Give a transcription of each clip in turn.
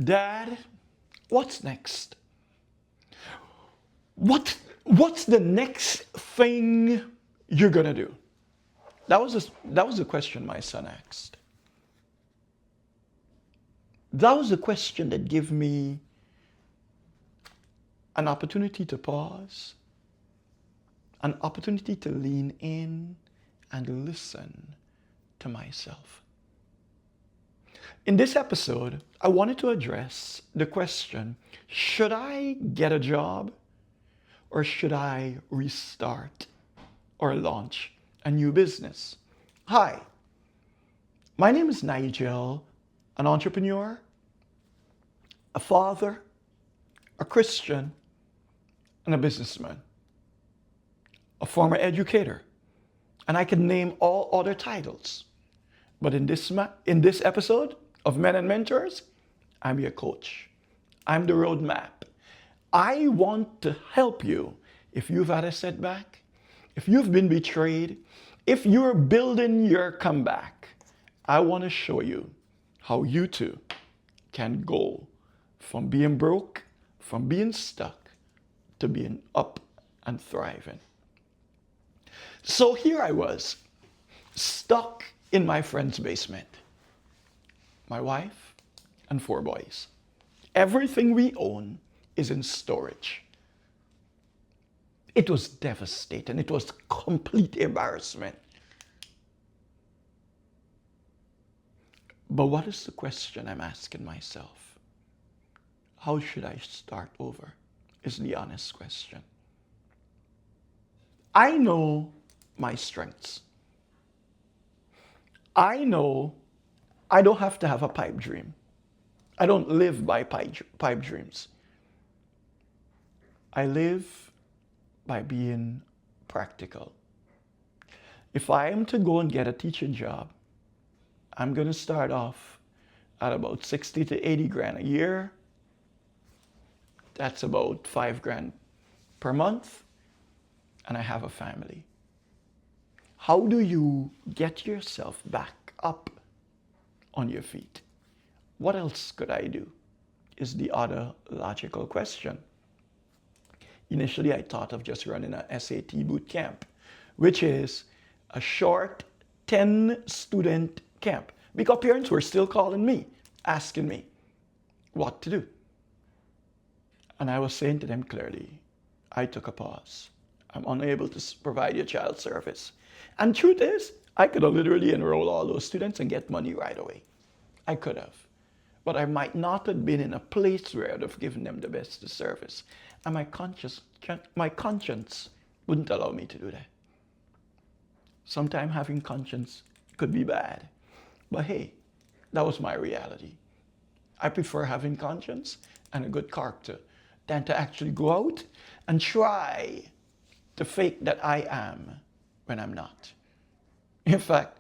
Dad, what's next? What's the next thing you're gonna do? That was the question my son asked. That was the question that gave me an opportunity to pause, an opportunity to lean in and listen to myself. In this episode, I wanted to address the question, should I get a job or should I restart or launch a new business? Hi, my name is Nigel, an entrepreneur, a father, a Christian, and a businessman, a former educator, and I can name all other titles. But in this episode of Men and Mentors, I'm your coach. I'm the roadmap. I want to help you if you've had a setback, if you've been betrayed, if you're building your comeback. I want to show you how you too can go from being broke, from being stuck, to being up and thriving. So here I was, stuck in my friend's basement. My wife and 4 boys. Everything we own is in storage. It was devastating. It was complete embarrassment. But what is the question I'm asking myself? How should I start over? Is the honest question. I know my strengths. I know I don't have to have a pipe dream. I don't live by pipe dreams. I live by being practical. If I am to go and get a teaching job, I'm going to start off at about 60 to 80 grand a year. That's about 5 grand per month. And I have a family. How do you get yourself back up on your feet? What else could I do? Is the other logical question. Initially, I thought of just running a SAT boot camp, which is a short 10-student camp. Because parents were still calling me, asking me what to do. And I was saying to them clearly, I took a pause. I'm unable to provide your child service. And truth is, I could have literally enrolled all those students and get money right away. I could have. But I might not have been in a place where I would have given them the best service. And my conscience wouldn't allow me to do that. Sometimes having conscience could be bad. But hey, that was my reality. I prefer having conscience and a good character than to actually go out and try to fake that I am when I'm not. In fact,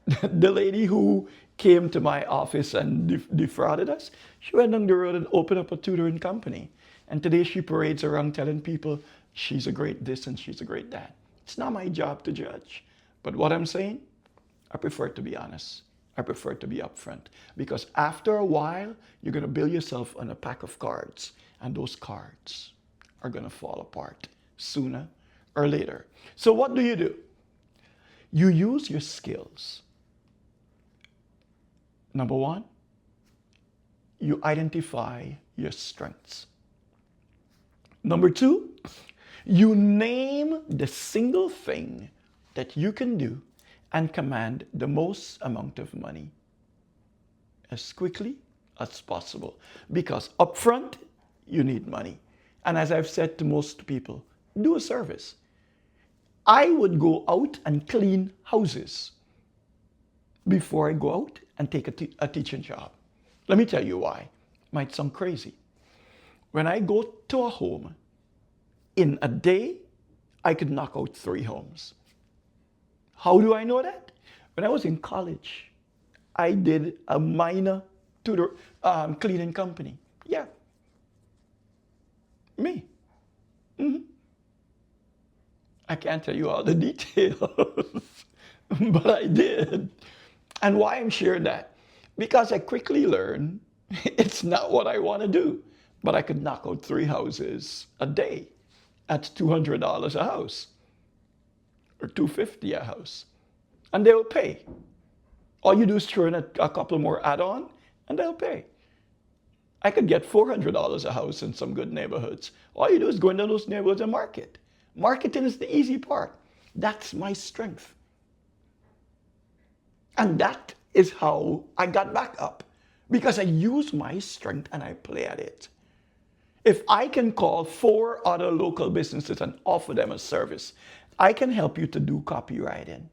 the lady who came to my office and defrauded us, she went on the road and opened up a tutoring company. And today she parades around telling people she's a great this and she's a great that. It's not my job to judge. But what I'm saying, I prefer to be honest. I prefer to be upfront. Because after a while, you're going to build yourself on a pack of cards. And those cards are going to fall apart sooner or later. So what do? You use your skills. Number 1, you identify your strengths. Number 2, you name the single thing that you can do and command the most amount of money as quickly as possible. Because upfront, you need money. And as I've said to most people, do a service. I would go out and clean houses before I go out and take a teaching job. Let me tell you why. Might sound crazy. When I go to a home, in a day, I could knock out 3 homes. How do I know that? When I was in college, I did a minor cleaning company. Yeah. Me. Mm-hmm. I can't tell you all the details, but I did. And why I'm sharing that? Because I quickly learned It's not what I want to do. But I could knock out 3 houses a day at $200 a house or $250 a house. And they'll pay. All you do is throw in a couple more add-on and they'll pay. I could get $400 a house in some good neighborhoods. All you do is go into those neighborhoods and market. Marketing is the easy part. That's my strength. And that is how I got back up. Because I use my strength and I play at it. If I can call 4 other local businesses and offer them a service, I can help you to do copywriting.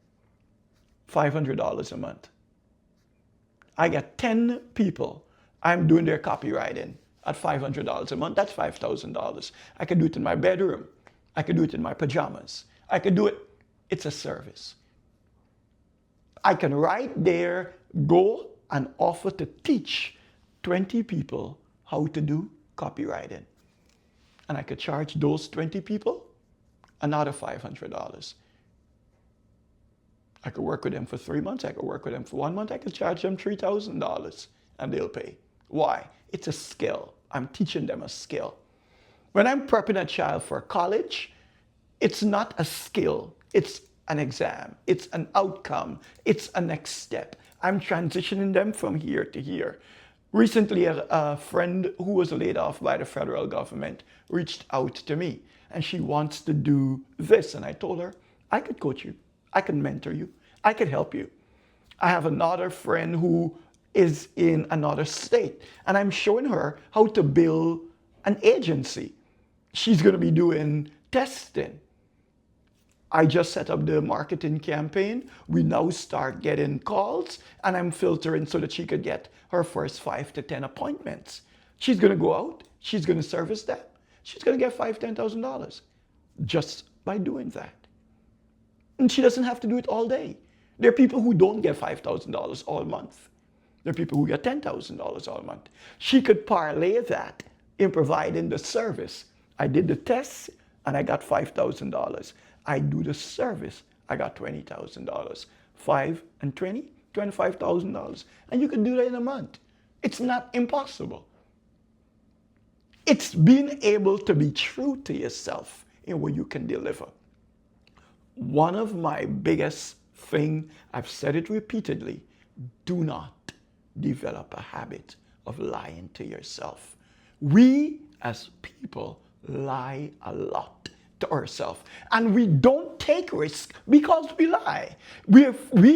$500 a month. I get 10 people. I'm doing their copywriting at $500 a month. That's $5,000. I can do it in my bedroom. I can do it in my pajamas. I can do it. It's a service. I can right there go and offer to teach 20 people how to do copywriting. And I could charge those 20 people another $500. I could work with them for 3 months. I could work with them for 1 month. I could charge them $3,000 and they'll pay. Why? It's a skill. I'm teaching them a skill. When I'm prepping a child for college, it's not a skill. It's an exam. It's an outcome. It's a next step. I'm transitioning them from here to here. Recently, a friend who was laid off by the federal government reached out to me and she wants to do this. And I told her, I could coach you. I can mentor you. I could help you. I have another friend who is in another state and I'm showing her how to build an agency. She's going to be doing testing. I just set up the marketing campaign. We now start getting calls and I'm filtering so that she could get her first 5 to 10 appointments. She's going to go out. She's going to service that. She's going to get $5,000, $10,000 just by doing that. And she doesn't have to do it all day. There are people who don't get $5,000 all month. There are people who get $10,000 all month. She could parlay that in providing the service. I did the test and I got $5,000. I do the service, I got $20,000. 5 and 20, $25,000. And you can do that in a month. It's not impossible. It's being able to be true to yourself in what you can deliver. One of my biggest things, I've said it repeatedly, do not develop a habit of lying to yourself. We as people lie a lot to ourselves. And we don't take risks because we lie. We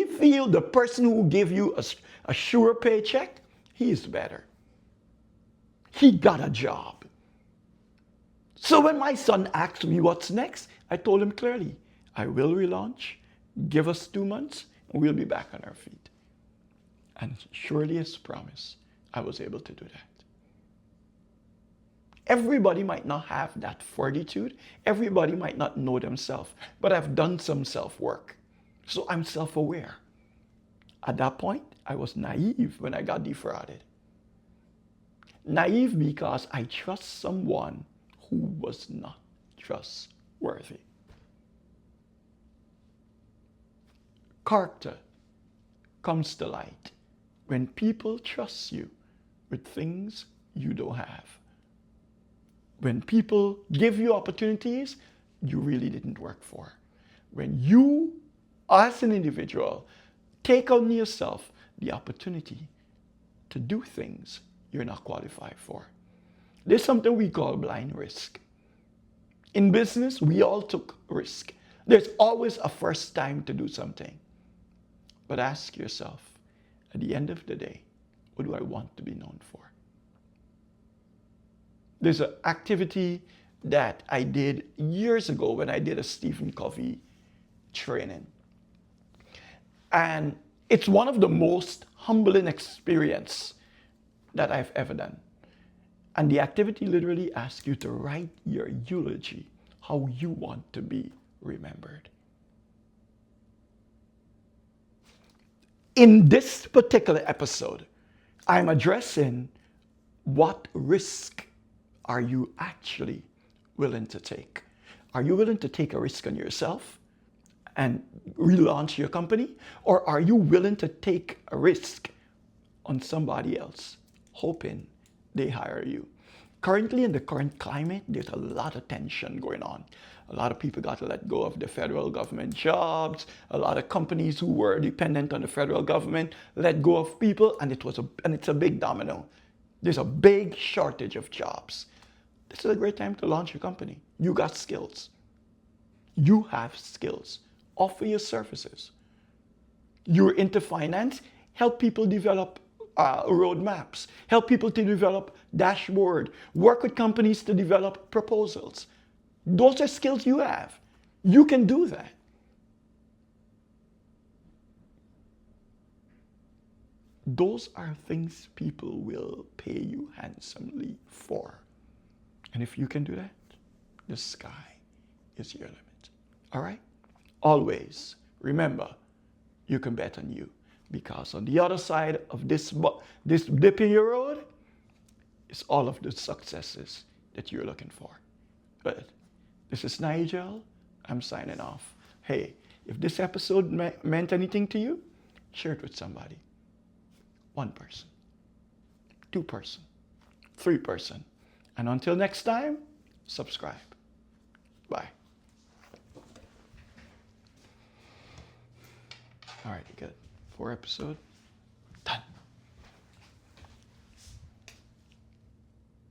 feel the person who gave you a sure paycheck, he is better. He got a job. So when my son asked me what's next, I told him clearly, I will relaunch, give us 2 months, and we'll be back on our feet. And surely as promised, I was able to do that. Everybody might not have that fortitude. Everybody might not know themselves, but I've done some self-work. So I'm self-aware. At that point, I was naive when I got defrauded. Naive because I trust someone who was not trustworthy. Character comes to light when people trust you with things you don't have. When people give you opportunities you really didn't work for. When you, as an individual, take on yourself the opportunity to do things you're not qualified for. There's something we call blind risk. In business, we all took risk. There's always a first time to do something. But ask yourself, at the end of the day, what do I want to be known for? There's an activity that I did years ago when I did a Stephen Covey training. And it's one of the most humbling experiences that I've ever done. And the activity literally asks you to write your eulogy, how you want to be remembered. In this particular episode, I'm addressing what risk are you actually willing to take? Are you willing to take a risk on yourself and relaunch your company? Or are you willing to take a risk on somebody else hoping they hire you. Currently, in the current climate, there's a lot of tension going on. A lot of people got to let go of the federal government jobs. A lot of companies who were dependent on the federal government let go of people, and it's a big domino. There's a big shortage of jobs. This is a great time to launch your company. You got skills. You have skills. Offer your services. You're into finance. Help people develop roadmaps. Help people to develop dashboard. Work with companies to develop proposals. Those are skills you have. You can do that. Those are things people will pay you handsomely for. And if you can do that, the sky is your limit. All right? Always remember, you can bet on you, because on the other side of this dip in your road is all of the successes that you're looking for. But this is Nigel. I'm signing off. Hey, if this episode meant anything to you, share it with somebody. 1 person, 2 person, 3 person. And until next time, subscribe. Bye. All right, good. 4 episodes. Done.